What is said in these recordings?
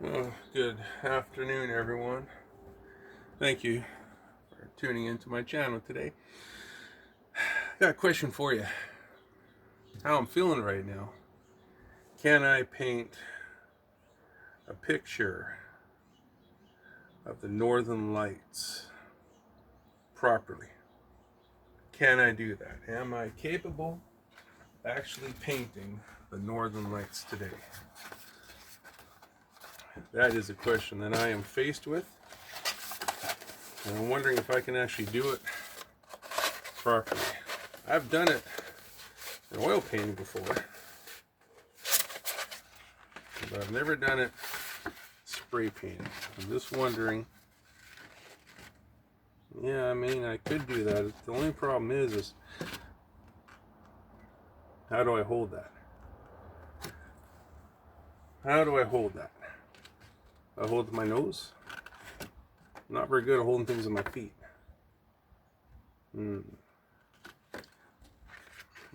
Well, good afternoon, everyone. Thank you for tuning into my channel today. I got a question for you. How I'm feeling right now. Can I paint a picture of the northern lights properly? Can I do that? Am I capable of actually painting the northern lights today? That is a question that I am faced with. And I'm wondering if I can actually do it properly. I've done it in oil painting before, but I've never done it spray painting. I'm just wondering. Yeah, I mean, I could do that. The only problem is how do I hold that? How do I hold that? I hold my nose? I'm not very good at holding things with my feet.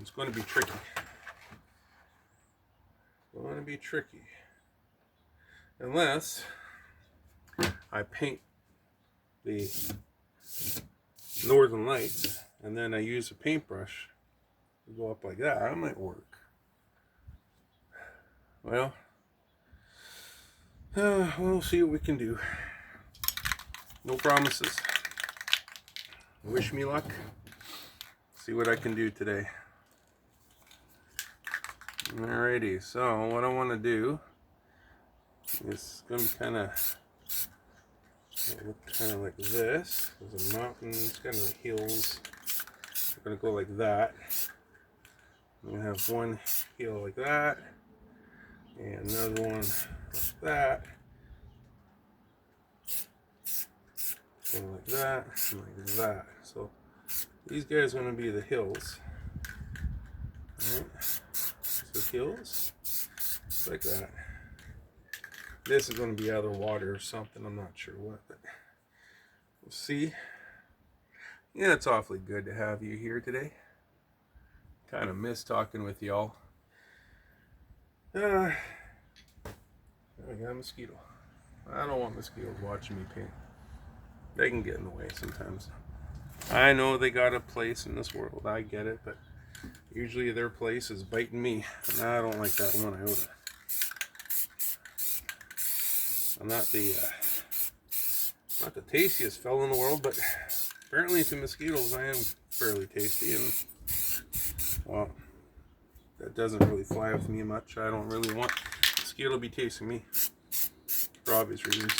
It's going to be tricky. Going to be tricky. Unless I paint the northern lights and then I use a paintbrush to go up like that. That might work. Well, we'll see what we can do. No promises. Wish me luck. See what I can do today. Alrighty, so what I want to do is going to be kind of like this. There's a mountain, it's kind of like hills. We're going to go like that. I'm going to have one hill like that, and another one like that, and like that, and like that. So these guys are going to be the hills. Alright, so hills, like that. This is going to be either water or something, I'm not sure what, but we'll see. Yeah, it's awfully good to have you here today. Kind of miss talking with y'all. I got a mosquito. I don't want mosquitoes watching me paint. They can get in the way sometimes. I know they got a place in this world, I get it, but usually their place is biting me, and I don't like that one iota. I'm not the tastiest fellow in the world, but apparently to mosquitoes I am fairly tasty, and well, that doesn't really fly with me much. I don't really want a mosquito to be tasting me, for obvious reasons.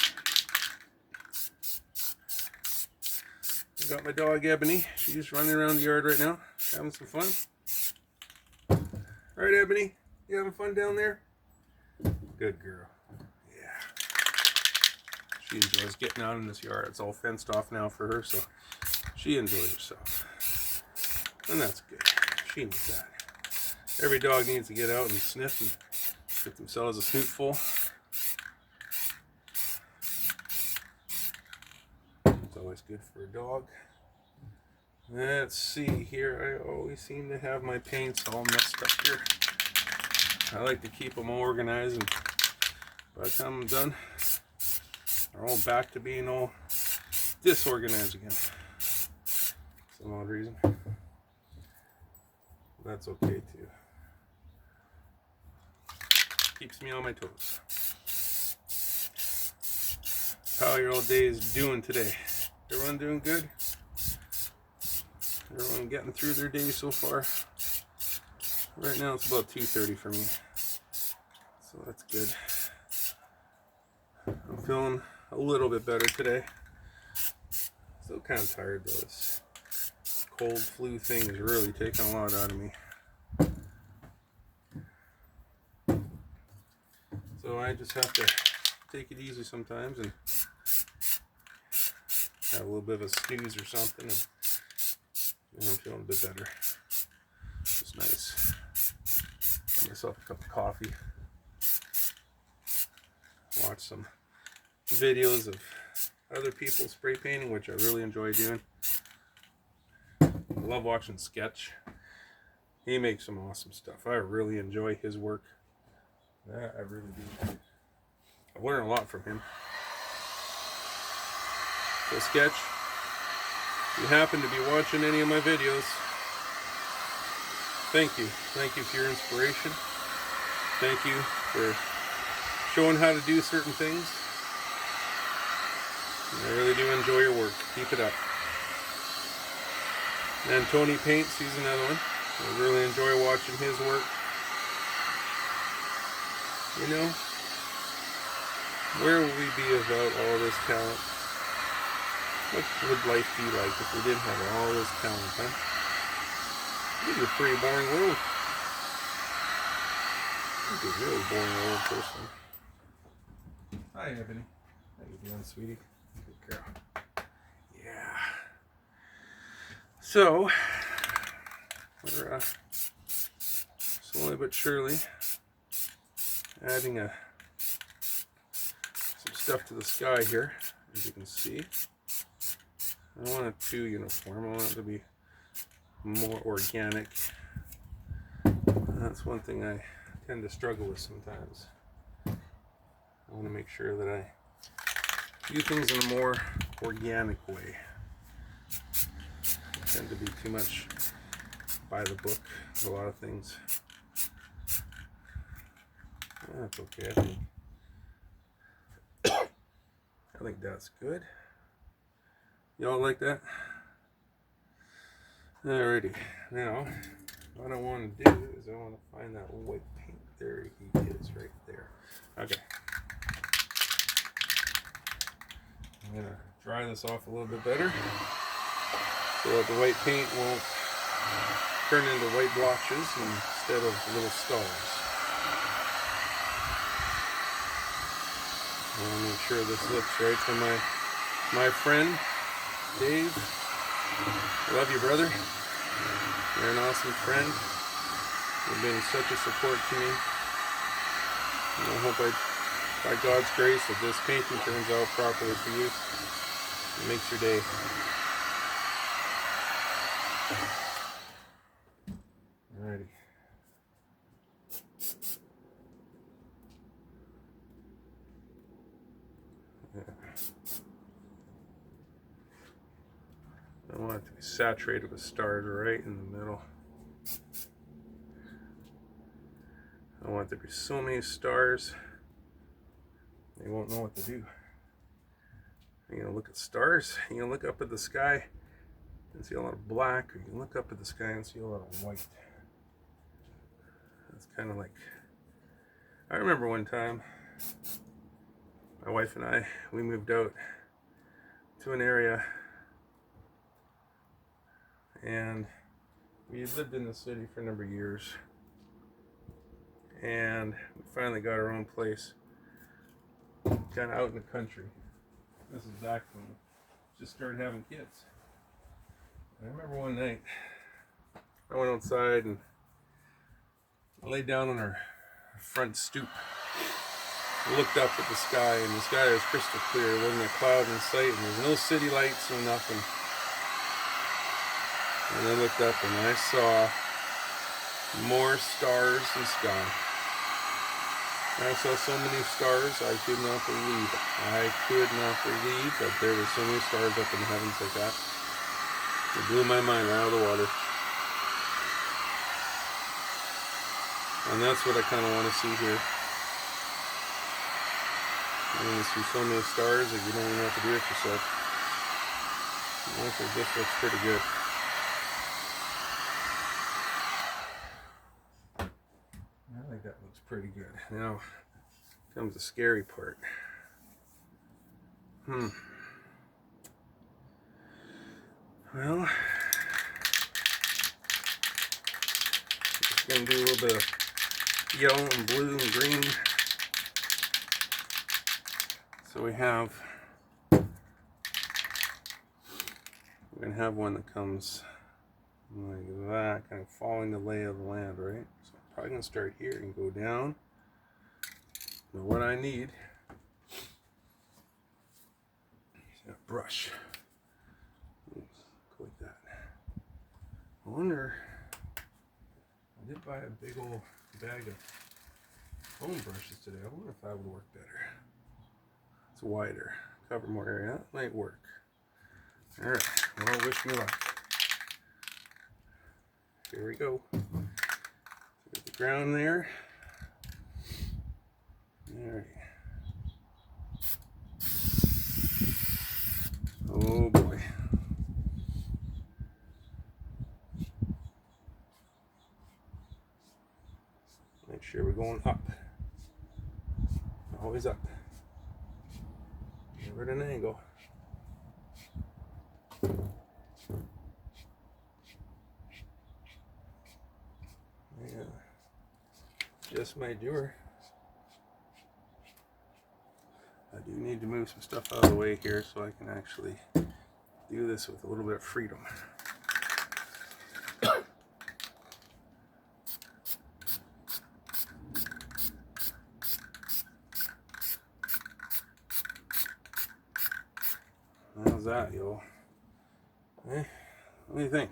I got my dog Ebony. She's running around the yard right now, having some fun. Alright, Ebony, you having fun down there? Good girl. She enjoys getting out in this yard. It's all fenced off now for her, so she enjoys herself. And that's good. She needs that. Every dog needs to get out and sniff and get themselves a snootful. It's always good for a dog. Let's see here. I always seem to have my paints all messed up here. I like to keep them all organized, and by the time I'm done, they're all back to being all disorganized again. Some odd reason. That's okay too. Keeps me on my toes. How are your old days doing today? Everyone doing good? Everyone getting through their day so far? Right now it's about 2:30 for me, so that's good. I'm feeling a little bit better today. Still kind of tired though. This cold flu thing is really taking a lot out of me. So I just have to take it easy sometimes and have a little bit of a snooze or something, and I'm feeling a bit better. It's nice. Got myself a cup of coffee. Watch some videos of other people spray painting, which I really enjoy doing. I love watching Sketch. He makes some awesome stuff. I really enjoy his work. I really do. I learn a lot from him. So Sketch, if you happen to be watching any of my videos, thank you. Thank you for your inspiration. Thank you for showing how to do certain things. I really do enjoy your work. Keep it up. And Tony Paints, he's another one. I really enjoy watching his work. You know, where would we be without all this talent? What would life be like if we didn't have all this talent, huh? It'd be a pretty boring world. It'd be a really boring world, personally. Hi, Ebony. How you doing, sweetie? Good girl. Yeah. So, we're slowly but surely adding some stuff to the sky here, as you can see. I don't want it too uniform. I want it to be more organic. That's one thing I tend to struggle with sometimes. I want to make sure that I do things in a more organic way. I tend to be too much by the book with a lot of things. That's okay. I think that's good. Y'all like that? Alrighty. Now, what I want to do is I want to find that white paint. There he is, right there. Okay. I'm going to dry this off a little bit better so that the white paint won't turn into white blotches instead of little stars. I want to make sure this looks right for my friend Dave. I love you, brother. You're an awesome friend. You've been such a support to me. And I hope by God's grace that this painting turns out properly for you. It makes your day. Alrighty. I want it to be saturated with stars right in the middle. I want there to be so many stars, they won't know what to do. You're going to look at stars, you can look up at the sky and see a lot of black, or you can look up at the sky and see a lot of white. It's kind of like, I remember one time, my wife and I, we moved out to an area, and we had lived in the city for a number of years, and we finally got our own place kind of out in the country. This is back when we just started having kids. And I remember one night I went outside and I laid down on our front stoop, looked up at the sky, and the sky was crystal clear. There wasn't a cloud in sight, and there was no city lights, no nothing. And I looked up and I saw more stars in the sky. I saw so many stars, I could not believe it. I could not believe that there were so many stars up in the heavens like that. It blew my mind out of the water. And that's what I kind of want to see here. I want to see so many stars that you don't even have to do it yourself. I think this looks pretty good. I think that looks pretty good. Now comes the scary part. Well, just gonna do a little bit of yellow and blue and green. So we're gonna have one that comes like that, kind of following the lay of the land, right? So I'm probably gonna start here and go down. But what I need is a brush. Oops, go like that. I wonder, I did buy a big old bag of foam brushes today. I wonder if that would work better. it's wider. Cover more area. That might work. Alright, well, wish me luck. Here we go. There's the ground there. Alright. Oh boy. Make sure we're going up. Always up. Never at an angle. Yeah. Just my doer. I do need to move some stuff out of the way here so I can actually do this with a little bit of freedom. How's that, yo? Eh? What do you think?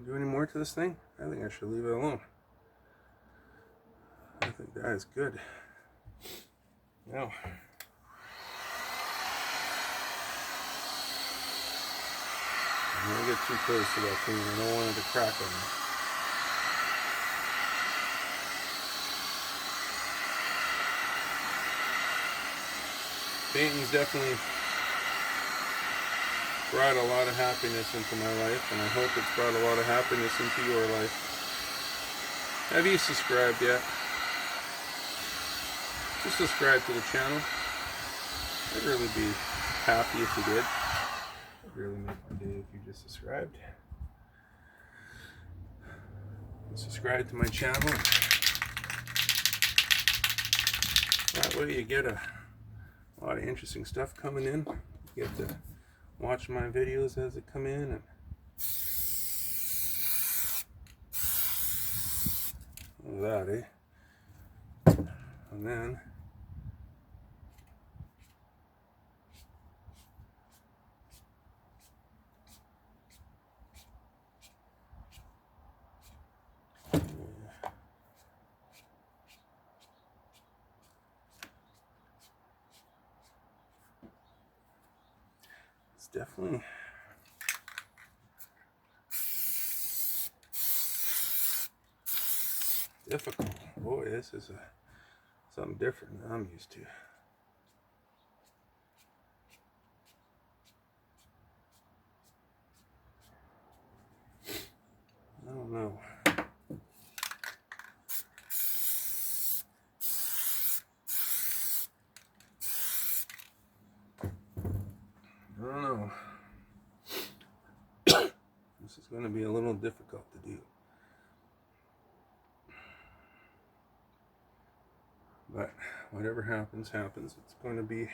Do any more to this thing? I think I should leave it alone. I think that is good. Now, I'm gonna get too close to that thing. I don't want it to crack on me. Painting's definitely brought a lot of happiness into my life, and I hope it's brought a lot of happiness into your life. Have you subscribed yet? Just subscribe to the channel. I'd really be happy if you did. It'd really make my day if you just subscribed. And subscribe to my channel. That way you get a lot of interesting stuff coming in. You get to watch my videos as they come in, and all that, eh? And then it's definitely difficult. Boy, this is something different than I'm used to. I don't know. I don't know. This is going to be a little difficult to do. But whatever happens, happens. It'll be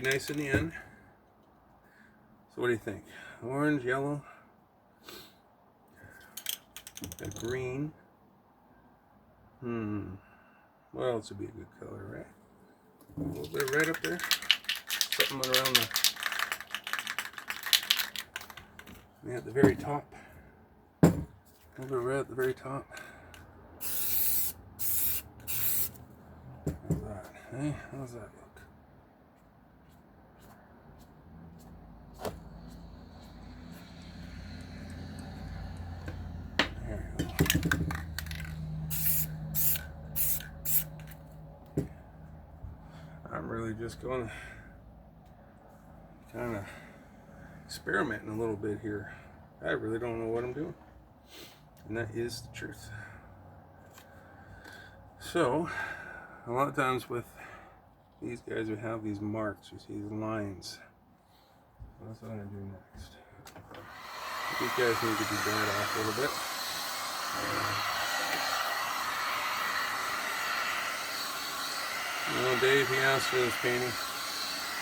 nice in the end. So what do you think? Orange, yellow, a green. What else would be a good color, right? A little bit of red up there. Something around at the very top. A little bit of red at the very top. How's that? Hey, how's that look? There you go. I'm really just going to kind of experimenting a little bit here. I really don't know what I'm doing, and that is the truth. So a lot of times with these guys, we have these marks, you see these lines. So that's what I'm going to do next. These guys need to be dried off a little bit. Well, Dave, he asked for this painting.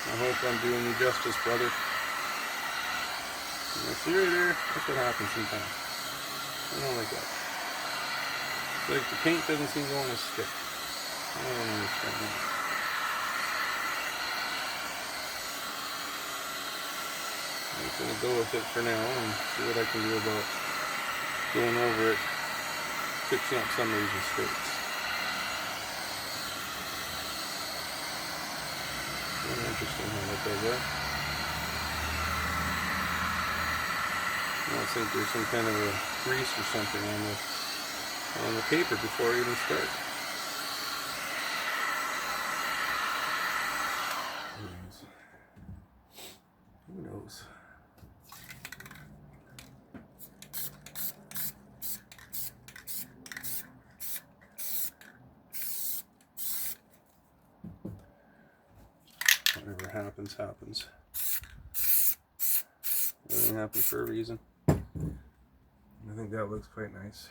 I hope I'm doing you justice, brother. You see right there? That's what happens sometimes. I don't like that. It's like the paint doesn't seem to want to stick. I don't understand that. I'm just going to go with it for now and see what I can do about going over it, fixing up some of these mistakes. Interesting how that does that. I think there's some kind of a grease or something on the paper before I even start. Who knows? Whatever happens, happens. Everything happens for a reason. I think that looks quite nice.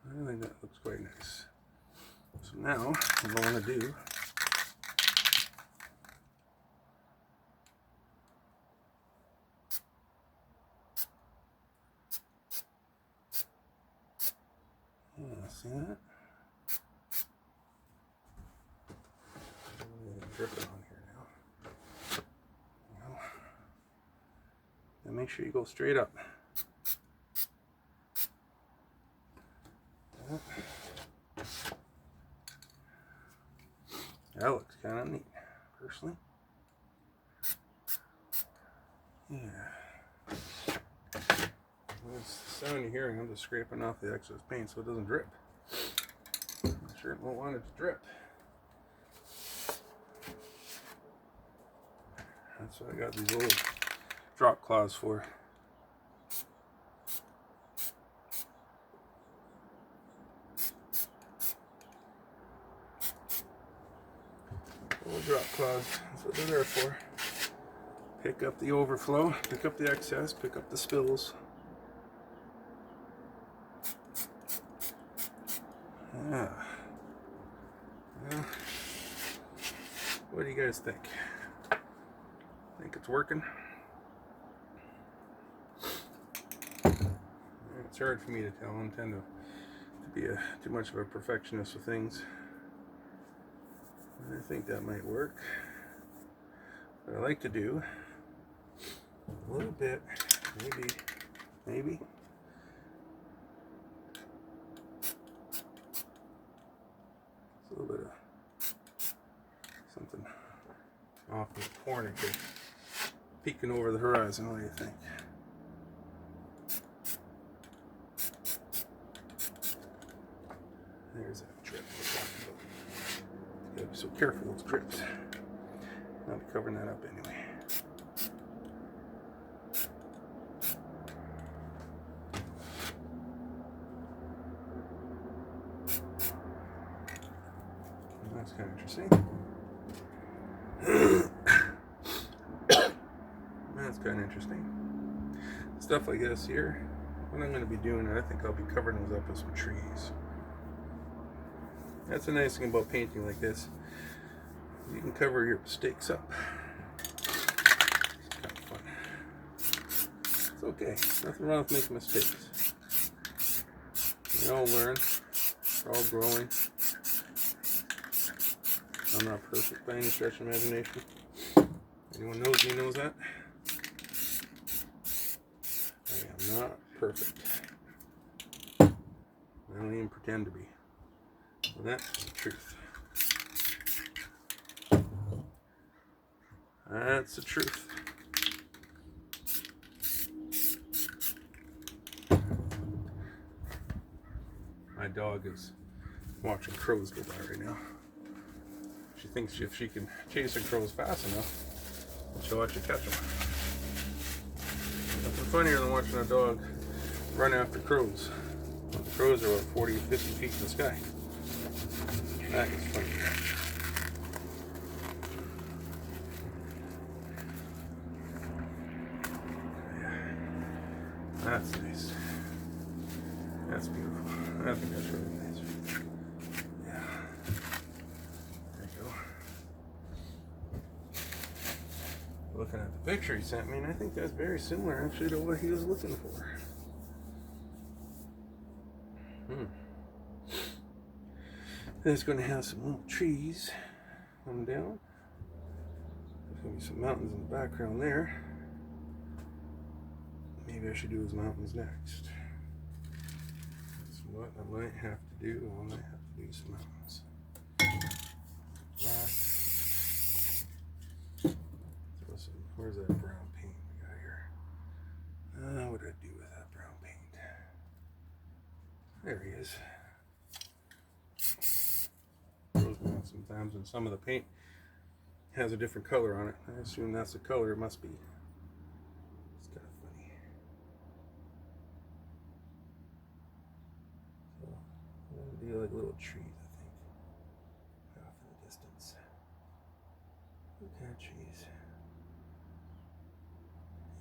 I think that looks quite nice. So now, what I want to do see that? Dripping on here now. And make sure you go straight up. That looks kind of neat, personally. Yeah. This sound you're hearing, I'm just scraping off the excess paint so it doesn't drip. I sure won't want it to drip. That's what I got these little drop cloths for. Little drop cloths, that's what they're there for. Pick up the overflow, pick up the excess, pick up the spills. Yeah. Well, what do you guys think? Think it's working? It's hard for me to tell. I tend to be too much of a perfectionist with things. I think that might work. What I like to do, a little bit, maybe. A little bit of something off in the corner here, peeking over the horizon. What do you think? There's that drip we're talking about. You gotta be so careful with those drips. I'll be covering that up anyway. That's kind of interesting. That's kind of interesting. Stuff like this here, what I'm going to be doing, I think I'll be covering those up with some trees. That's the nice thing about painting like this. You can cover your mistakes up. It's kind of fun. It's okay. Nothing wrong with making mistakes. We all learn. We're all growing. I'm not perfect by any stretch of imagination. Anyone knows me knows that. I am not perfect. I don't even pretend to be. Well, that's the truth. That's the truth. My dog is watching crows go by right now. She thinks if she can chase the crows fast enough, she'll actually catch them. Nothing funnier than watching a dog run after crows. The crows are about 40 or 50 feet in the sky. That is funny. That's nice. That's beautiful. I think that's really nice. Yeah. There you go. Looking at the picture he sent me, and I think that's very similar actually to what he was looking for. It's going to have some little trees coming down. There's going to be some mountains in the background there. Maybe I should do his mountains next. That's what I might have to do. I might have to do some mountains. sometimes when some of the paint has a different color on it. I assume that's the color it must be. It's kind of funny. So I'm going to do like little trees, I think, off in the distance. What kind of trees?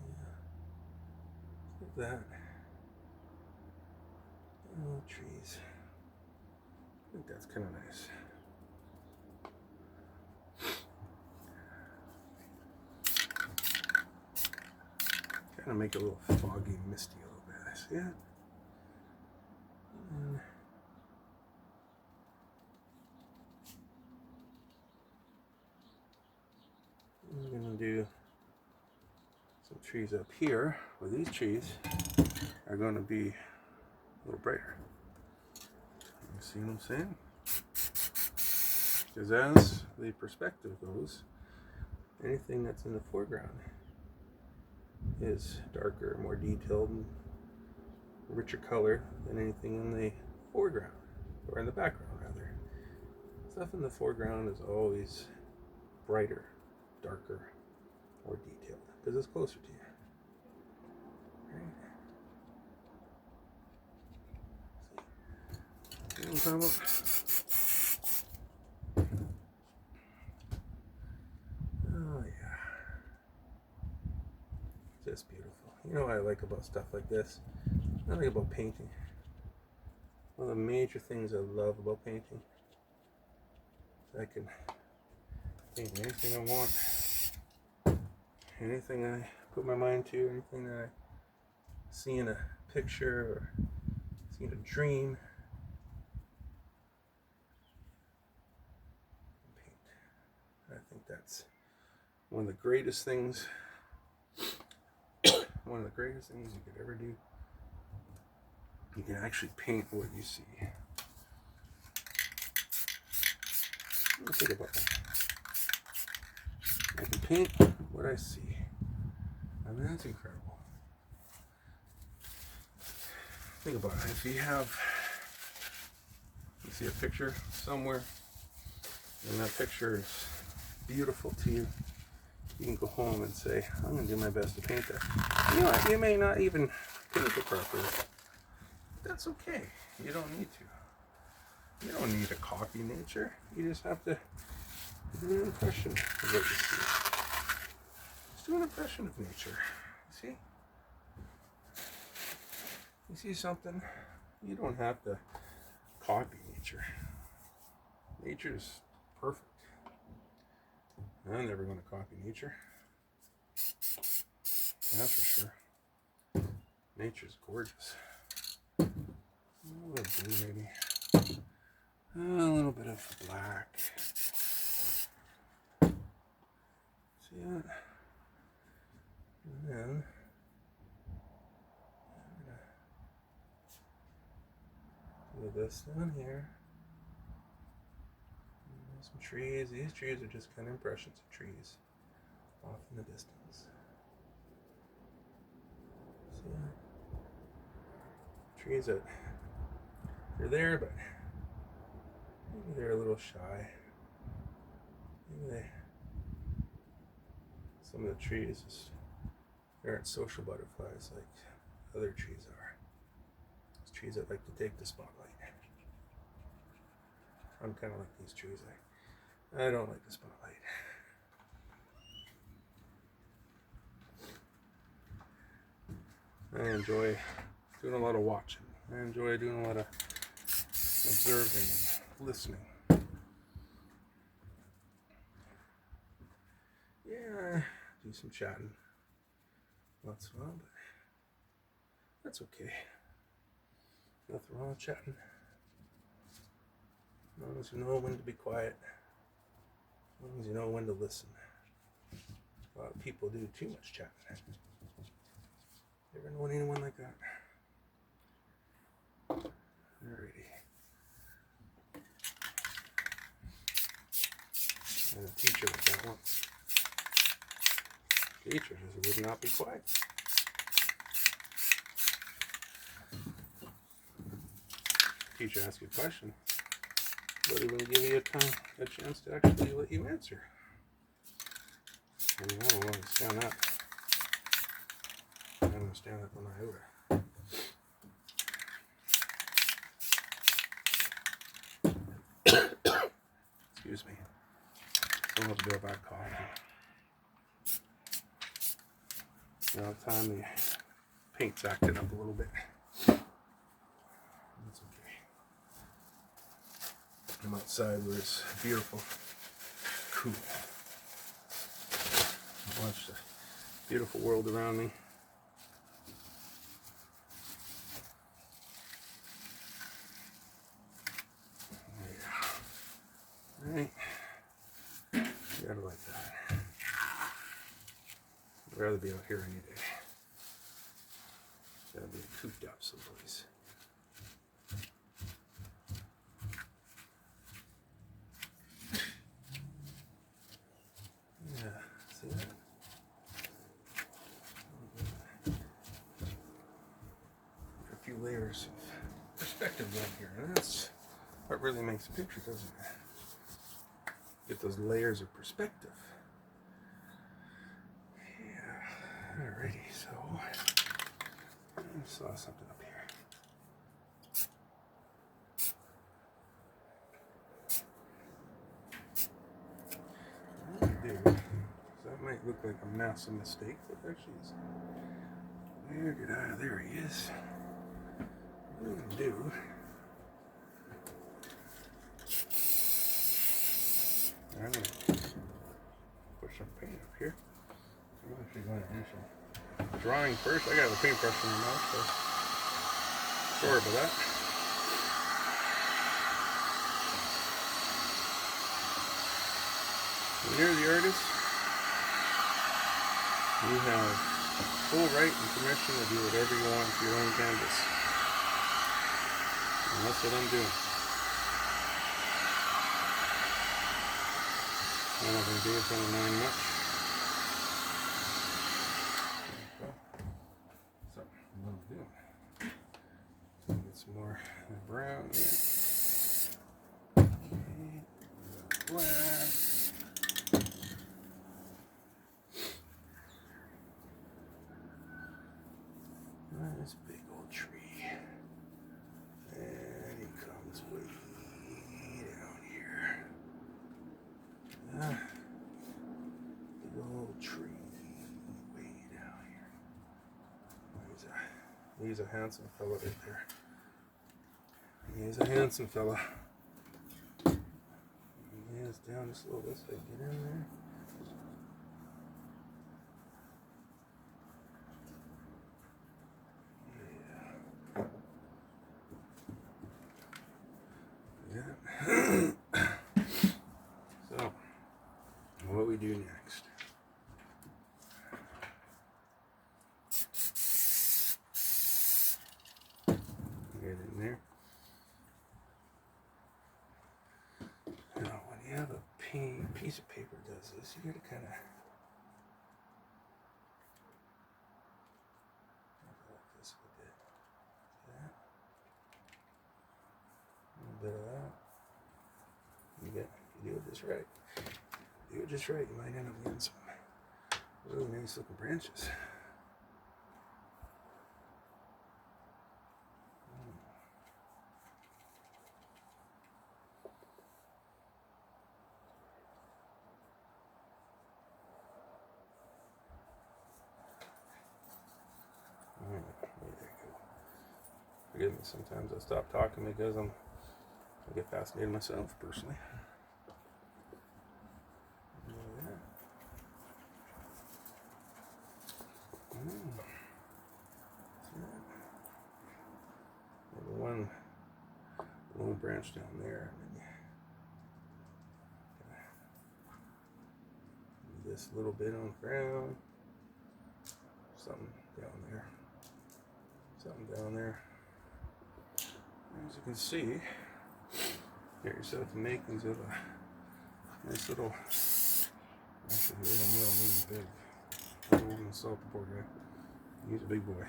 Yeah, like that. Little trees. I think that's kind of nice. Kind of make it a little foggy, misty a little bit. See that? And I'm going to do some trees up here, where these trees are going to be a little brighter. You see what I'm saying? Because as the perspective goes, anything that's in the foreground is darker, more detailed, and richer color than anything in the foreground, or in the background rather. Stuff in the foreground is always brighter, darker, more detailed, because it's closer to you. Right? See what I'm talking about? Oh yeah. Just beautiful. You know what I like about stuff like this? I like about painting. One of the major things I love about painting is I can paint anything I want. Anything I put my mind to, anything that I see in a picture or see in a dream. Paint. I think that's one of the greatest things you could ever do. You can actually paint what you see. Let's think about that. I can paint what I see. I mean, that's incredible. Think about it. If you see a picture somewhere, and that picture is beautiful to you, you can go home and say, I'm going to do my best to paint that. You know what? You may not even paint it properly. That's okay. You don't need to. You don't need to copy nature. You just have to do an impression of what you see. Just do an impression of nature. See? You see something? You don't have to copy nature. Nature's perfect. I'm never going to copy nature. That's for sure. Nature's gorgeous. A little blue maybe. A little bit of black. See that? And then I'm gonna do this down here. And some trees. These trees are just kind of impressions of trees off in the distance. See that? Trees that they're there, but maybe they're a little shy. Maybe some of the trees they aren't social butterflies like other trees are. It's trees that like to take the spotlight. I'm kind of like these trees. I don't like the spotlight. I enjoy doing a lot of watching. I enjoy doing a lot of observing and listening. Yeah, do some chatting once in a while, but that's okay. Nothing wrong with chatting. As long as you know when to be quiet. As long as you know when to listen. A lot of people do too much chatting. You ever known anyone like that? Alrighty. And a teacher was that once. Teacher just would not be quiet. Teacher asks you a question. But even give you a chance to actually let you answer. I mean, I don't understand that. I don't understand that one iota. Excuse me. A little bit of bad coffee. Now the time the paint's acted up a little bit. That's okay. I'm outside where it's beautiful, cool. Watch the beautiful world around me. Yeah. Right. You gotta like that. I'd rather be out here any day. Gotta be cooped up someplace. Yeah, see that? A few layers of perspective down here, and that's what really makes a picture, doesn't it? Get those layers of perspective. Yeah, alrighty, so I saw something up here. Dude, that might look like a massive mistake, but there she is. There, get out of there, he is. What I'm gonna do? I'm gonna put some paint up here. I'm actually going to do some drawing first. I got the paintbrush in my mouth, so sorry about that. When you're the artist, you have full right and permission to do whatever you want to your own canvas. And that's what I'm doing. I'm not going to do it from the 9 much. So, what I'm doing. Get some more brown here. Okay. Black. This big old tree. And he comes way down here. Big old tree way down here. He's a handsome fella right there. He's a handsome fella. He is down just a little bit so I can get in there. So, what we do next? Get in there. Now, when you have a piece of paper that does this, you gotta kind of like this a bit. That. A little bit of that. You do it just right. Do it just right, you might end up getting some really nice looking branches. There you go. Forgive me, sometimes I stop talking because I get fascinated myself personally. One branch down there, and then this little bit on the ground, something down there, As you can see, you get yourself the makings of a nice little. Actually, we don't need big. I don't want to insult the poor guy. He's a big boy.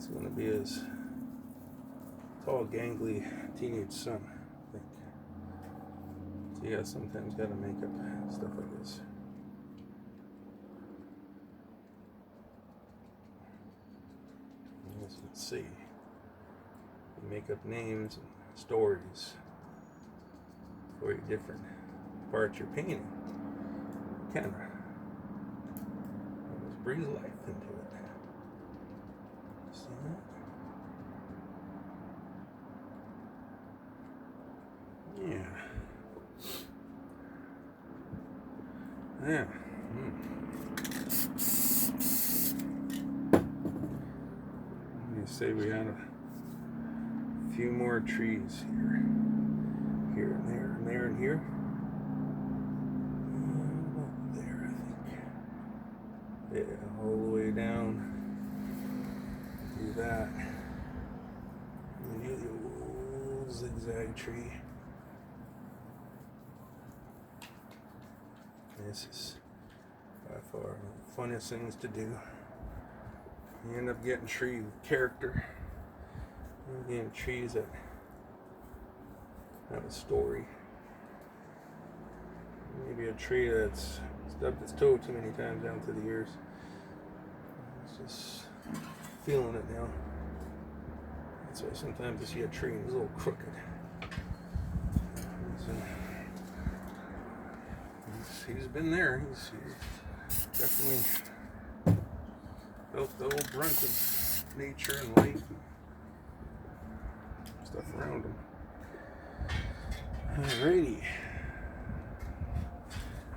It's going to be his tall, gangly teenage son, I think. So yeah, sometimes got to make up stuff like this. As you can see, you make up names and stories for your different parts you're painting. Camera. Just breathe life into it. See that? Yeah. Yeah. You say we had a few more trees here. Here and there and there and here. There, I think. Yeah, all the way down. Do that. And then the old zigzag tree. This is by far one of the funnest things to do. You end up getting trees with character. You get trees that have a story. Maybe a tree that's stubbed its toe too many times down through the years. It's just feeling it now. That's why sometimes you see a tree and it's a little crooked. He's been there. He's definitely felt the old brunt of nature and life and stuff around him. Alrighty.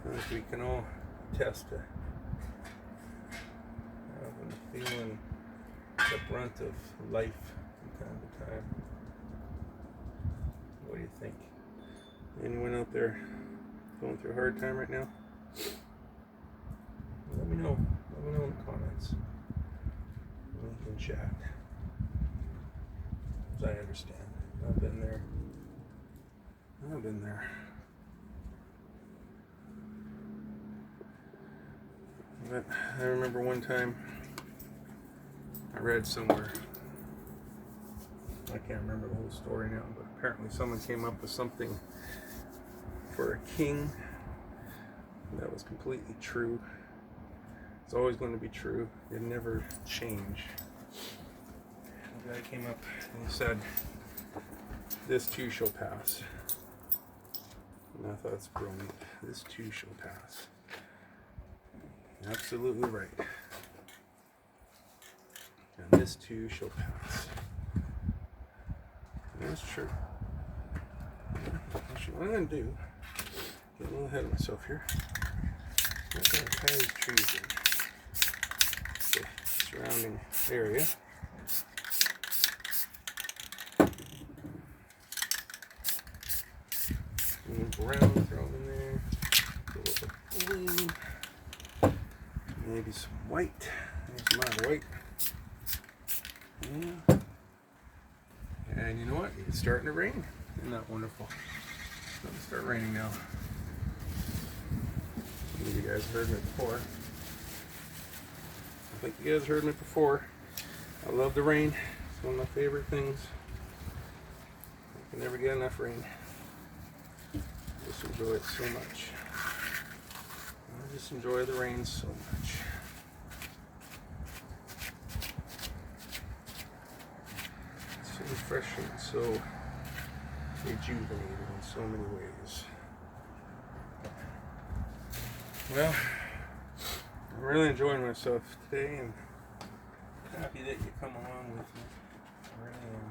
I think we can all attest to having feeling the brunt of life from time to time. What do you think? Anyone out there going through a hard time right now? Let me know. Let me know in the comments. We can chat. As I understand. I've been there. I've been there. But I remember one time I read somewhere, I can't remember the whole story now, but apparently someone came up with something for a king that was completely true. It's always going to be true. It never change. The guy came up and he said, "This too shall pass." And I thought it's brilliant. This too shall pass. Absolutely right. And this too shall pass. And that's true. Actually, what I'm going to do, get a little ahead of myself here. I'm going to tie these trees in the surrounding area. And brown, throw them in there. A little bit of blue. Maybe some white. Maybe some other white. Yeah. And you know what? It's starting to rain. Isn't that wonderful? It's going to start raining now. Maybe you guys heard me before. I think you guys heard me before. I love the rain. It's one of my favorite things. I can never get enough rain. I just enjoy it so much. I just enjoy the rain so much. It's so refreshing, so rejuvenating in so many ways. Well, I'm really enjoying myself today and happy that you come along with me. I really am.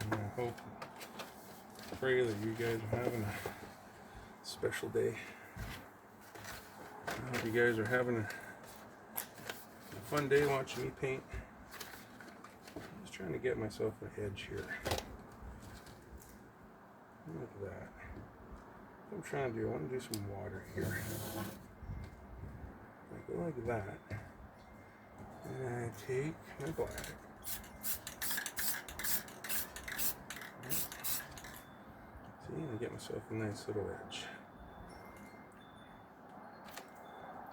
And I hope, pray that you guys are having a special day. I hope you guys are having a fun day watching me paint. I'm just trying to get myself an edge here. Look at that. What I'm trying to do, I want to do some water here. I go like that. And I take my black. See, and get myself a nice little edge.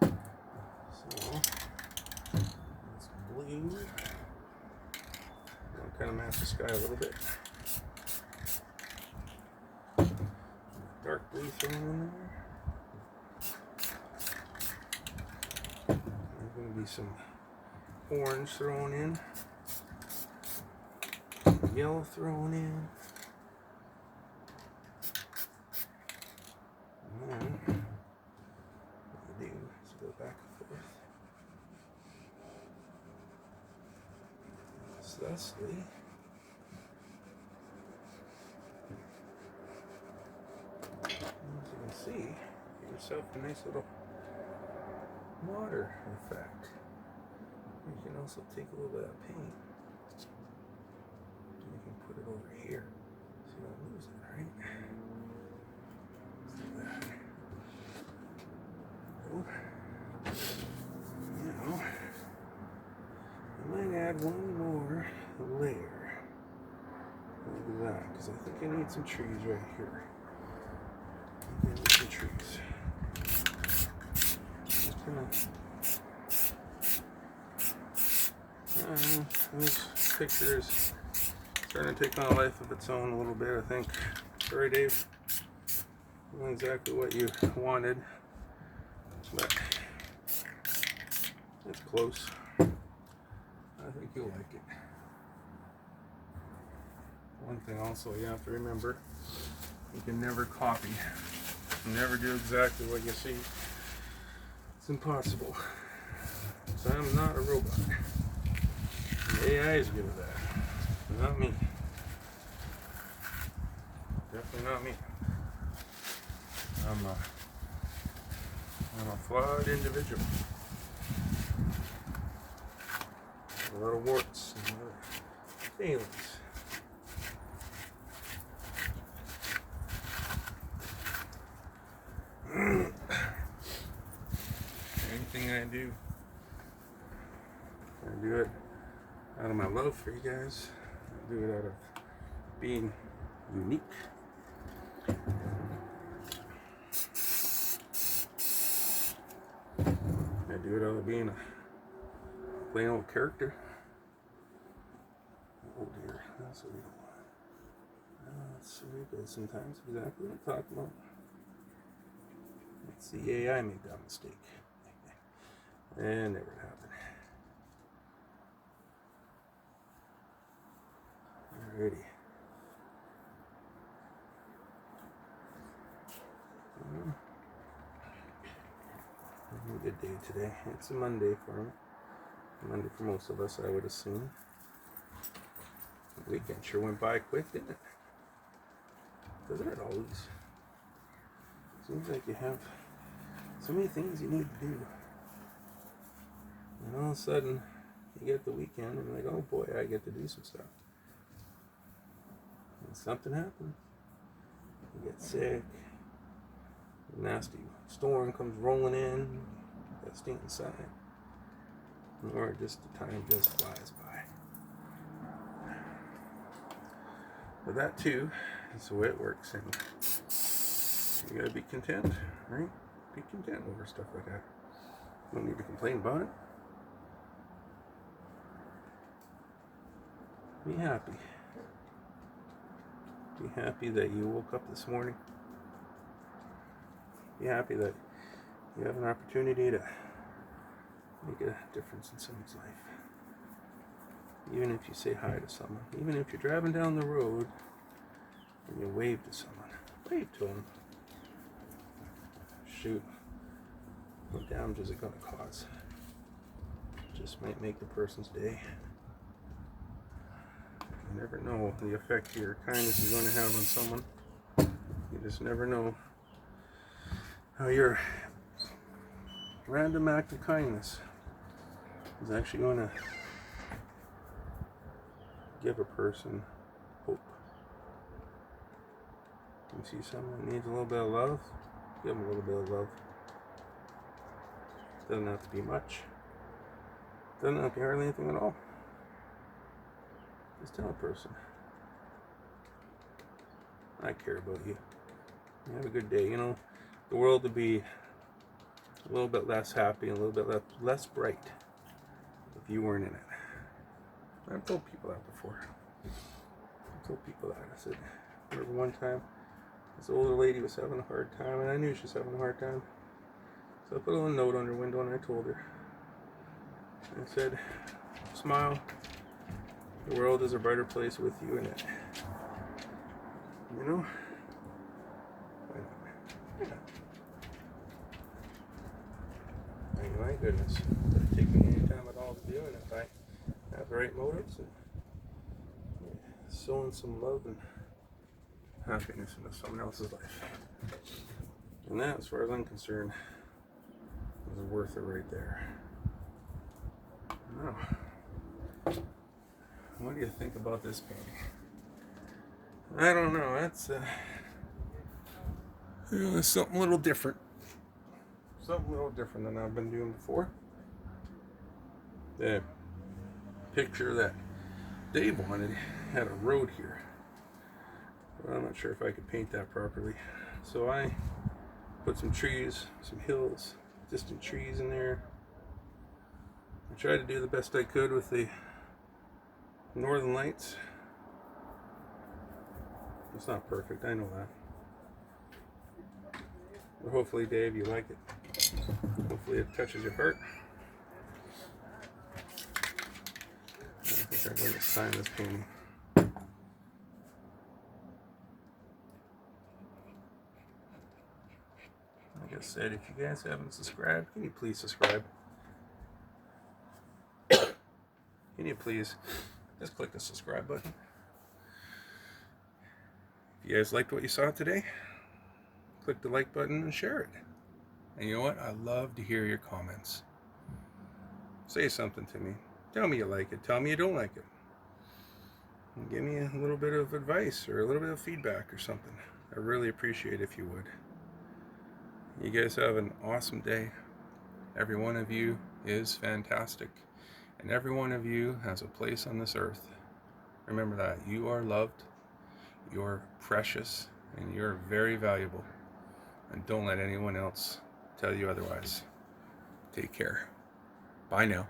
So, let's match the sky a little bit. Dark blue thrown in there. There's going to be some orange thrown in. Yellow thrown in. And then what we do is go back and forth. Thusly, as you can see, get yourself a nice little water effect. You can also take a little bit of paint and you can put it over here so you don't lose it, right? Let's do that. Now, I might add one more layer like that, because I think I need some trees right here. I need some trees. Just gonna, this picture is starting to take on a life of its own a little bit, I think. Sorry, Dave. Not exactly what you wanted, but it's close. I think you'll like it. One thing also you have to remember, you can never copy. You never do exactly what you see. It's impossible. So I'm not a robot. The AI is good at that. Not me. Definitely not me. I'm a flawed individual. A lot of warts and a lot of failings. Anything I do it out of my love for you guys. I do it out of being unique. I do it out of being a plain old character. Oh dear, that's what we don't want. That's very good sometimes, exactly what I'm talking about. Let's see, AI made that mistake. And never happened. Alrighty. A good day today. It's a Monday for me. Monday for most of us, I would assume. The weekend sure went by quick, didn't it? Doesn't it always? Seems like you have so many things you need to do. And all of a sudden, you get the weekend and you're like, oh boy, I get to do some stuff. And something happens. You get sick. A nasty storm comes rolling in. You got to stay inside. Or just the time just flies by. But that too is the way it works. And you gotta be content, right? Be content over stuff like that. You don't need to complain about it. Be happy. Be happy that you woke up this morning. Be happy that you have an opportunity to make a difference in someone's life. Even if you say hi to someone. Even if you're driving down the road and you wave to someone. Wave to them. Shoot. What damage is it going to cause? Just might make the person's day. You never know the effect your kindness is going to have on someone. You just never know how your random act of kindness is actually going to give a person hope. You see someone that needs a little bit of love, give them a little bit of love. Doesn't have to be much. Doesn't have to be hardly anything at all. Just tell a person, I care about you. You have a good day. You know, the world would be a little bit less happy and a little bit less bright if you weren't in it. I've told people that before. told people that. I said, I remember one time this older lady was having a hard time, and I knew she was having a hard time. So I put a little note on her window and I told her. I said, smile. The world is a brighter place with you in it. You know? Why not? Yeah. I mean, my goodness. It doesn't take me any time at all to do it if I have the right motives and sowing some love and happiness into someone else's life. And that, as far as I'm concerned, is worth it right there. Now, what do you think about this painting? I don't know. That's something a little different. Something a little different than I've been doing before. The picture that Dave wanted had a road here. Well, I'm not sure if I could paint that properly. So I put some trees, some hills, distant trees in there. I tried to do the best I could with the northern lights. It's not perfect, I know that. But hopefully, Dave, you like it. Hopefully it touches your heart. I think I'm going to sign this painting. Like I said, if you guys haven't subscribed, can you please subscribe? Can you please just click the subscribe button? If you guys liked what you saw today, click the like button and share it. And you know what? I love to hear your comments. Say something to me. Tell me you like it. Tell me you don't like it. And give me a little bit of advice or a little bit of feedback or something. I really appreciate it if you would. You guys have an awesome day. Every one of you is fantastic. And every one of you has a place on this earth. Remember that. You are loved, you're precious, and you're very valuable. And don't let anyone else tell you otherwise. Take care. Bye now.